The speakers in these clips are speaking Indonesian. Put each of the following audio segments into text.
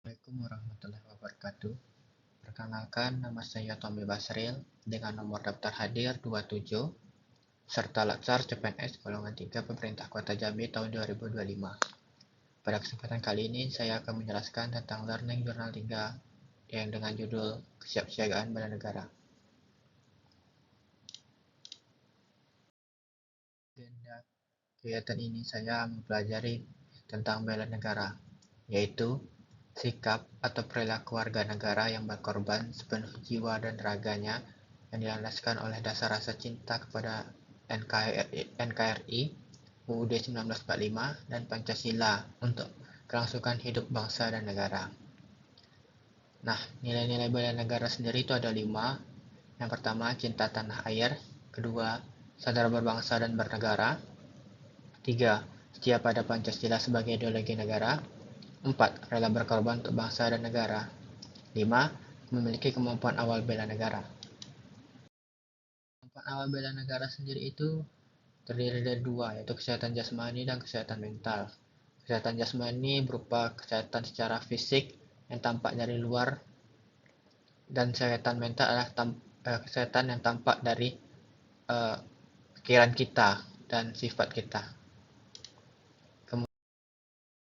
Assalamualaikum warahmatullahi wabarakatuh. Perkenalkan, nama saya Tommy Basril dengan nomor daftar hadir 27 serta latsar CPNS golongan 3 Pemerintah Kota Jambi tahun 2025. Pada kesempatan kali ini saya akan menjelaskan tentang Learning Journal 3 yang dengan judul Kesiapsiagaan Bela Negara. Agenda kegiatan ini saya mempelajari tentang bela negara, yaitu sikap atau perilaku warga negara yang berkorban sepenuh jiwa dan raganya yang dilandaskan oleh dasar rasa cinta kepada NKRI, UUD 1945, dan Pancasila untuk kelangsungan hidup bangsa dan negara. Nah, nilai-nilai bela negara sendiri itu ada 5. Yang pertama, cinta tanah air. Kedua, sadar berbangsa dan bernegara. 3. Setia pada Pancasila sebagai ideologi negara. 4. Rela berkorban untuk bangsa dan negara. 5. Memiliki kemampuan awal bela negara. Kemampuan awal bela negara sendiri itu terdiri dari 2, yaitu kesehatan jasmani dan kesehatan mental. Kesehatan jasmani berupa kesehatan secara fisik yang tampak dari luar, dan kesehatan mental adalah kesehatan yang tampak dari pikiran kita dan sifat kita.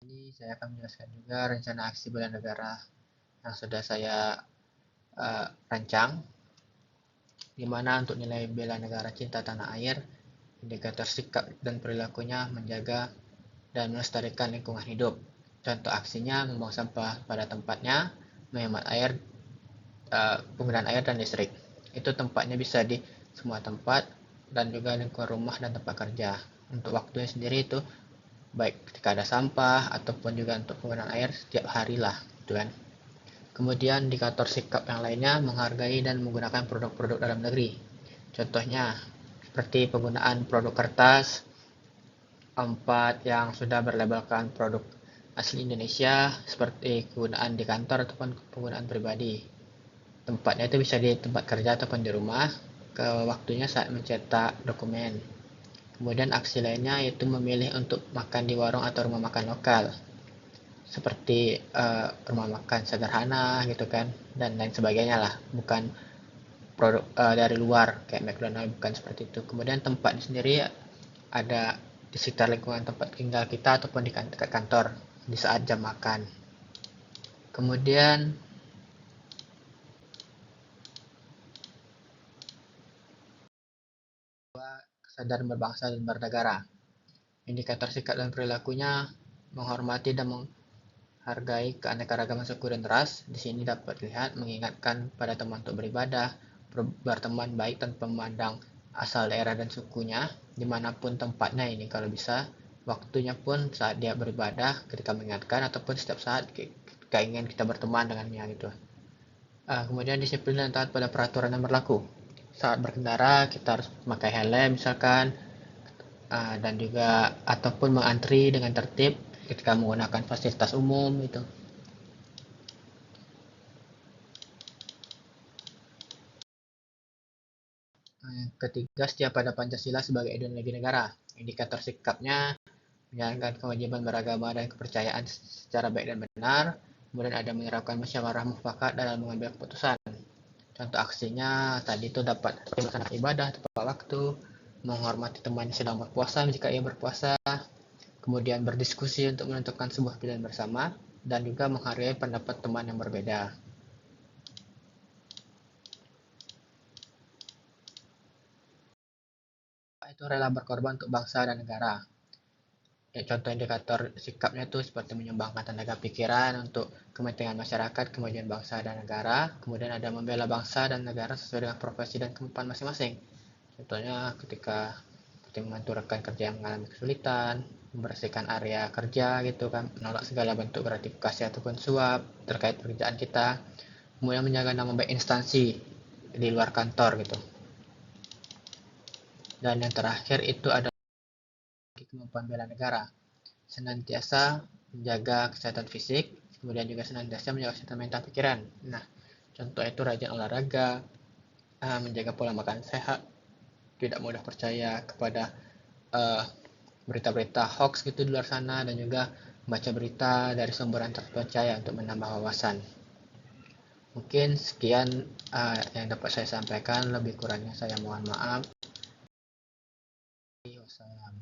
Ini saya akan menjelaskan juga rencana aksi bela negara yang sudah saya rancang, di mana untuk nilai bela negara cinta tanah air, indikator sikap dan perilakunya menjaga dan melestarikan lingkungan hidup. Contoh aksinya membuang sampah pada tempatnya, menghemat air, penggunaan air dan listrik. Itu tempatnya bisa di semua tempat dan juga lingkungan rumah dan tempat kerja. Untuk waktunya sendiri itu baik ketika ada sampah ataupun juga untuk penggunaan air setiap hari lah, gitu kan. Kemudian indikator sikap yang lainnya menghargai dan menggunakan produk-produk dalam negeri. Contohnya seperti penggunaan produk kertas, 4 yang sudah berlabelkan produk asli Indonesia, seperti penggunaan di kantor ataupun penggunaan pribadi. Tempatnya itu bisa di tempat kerja ataupun di rumah, ke waktunya saat mencetak dokumen. Kemudian aksi lainnya yaitu memilih untuk makan di warung atau rumah makan lokal, seperti rumah makan sederhana gitu kan, dan lain sebagainya lah, bukan produk dari luar kayak McDonald, bukan seperti itu. Kemudian tempatnya sendiri ada di sekitar lingkungan tempat tinggal kita ataupun di kantor di saat jam makan. Kemudian kesadaran berbangsa dan bernegara. Indikator sikap dan perilakunya menghormati dan menghargai keanekaragaman suku dan ras. Di sini dapat dilihat mengingatkan pada teman untuk beribadah, berteman baik tanpa memandang asal daerah dan sukunya, dimanapun tempatnya ini kalau bisa. Waktunya pun saat dia beribadah, ketika mengingatkan, ataupun setiap saat ketika ingin kita berteman dengannya gitu. Kemudian disiplin dan taat pada peraturan yang berlaku. Saat berkendara kita harus memakai helm misalkan, dan juga ataupun mengantri dengan tertib ketika menggunakan fasilitas umum itu. Yang ketiga, setia pada Pancasila sebagai ideologi negara. Indikator sikapnya menjalankan kewajiban beragama dan kepercayaan secara baik dan benar. Kemudian ada menerapkan musyawarah mufakat dalam mengambil keputusan. Contoh aksinya tadi itu dapat melaksanakan ibadah tepat waktu, menghormati teman yang sedang berpuasa jika ia berpuasa, kemudian berdiskusi untuk menentukan sebuah pilihan bersama, dan juga menghargai pendapat teman yang berbeda. Itu rela berkorban untuk bangsa dan negara. Contoh indikator sikapnya itu seperti menyumbangkan tenaga pikiran untuk kepentingan masyarakat, kemudian bangsa dan negara. Kemudian ada membela bangsa dan negara sesuai dengan profesi dan kemampuan masing-masing. Contohnya ketika seperti membantu rekan kerja yang mengalami kesulitan, membersihkan area kerja gitu kan, menolak segala bentuk gratifikasi ataupun suap terkait pekerjaan kita. Kemudian menjaga nama baik instansi di luar kantor gitu. Dan yang terakhir itu ada kemampuan bela negara, senantiasa menjaga kesehatan fisik, kemudian juga senantiasa menjaga kesehatan mental pikiran. Nah, contoh itu rajin olahraga, menjaga pola makan sehat, tidak mudah percaya kepada berita-berita hoax gitu di luar sana, dan juga baca berita dari sumber yang terpercaya untuk menambah wawasan. Mungkin sekian yang dapat saya sampaikan, lebih kurangnya saya mohon maaf. Wassalam.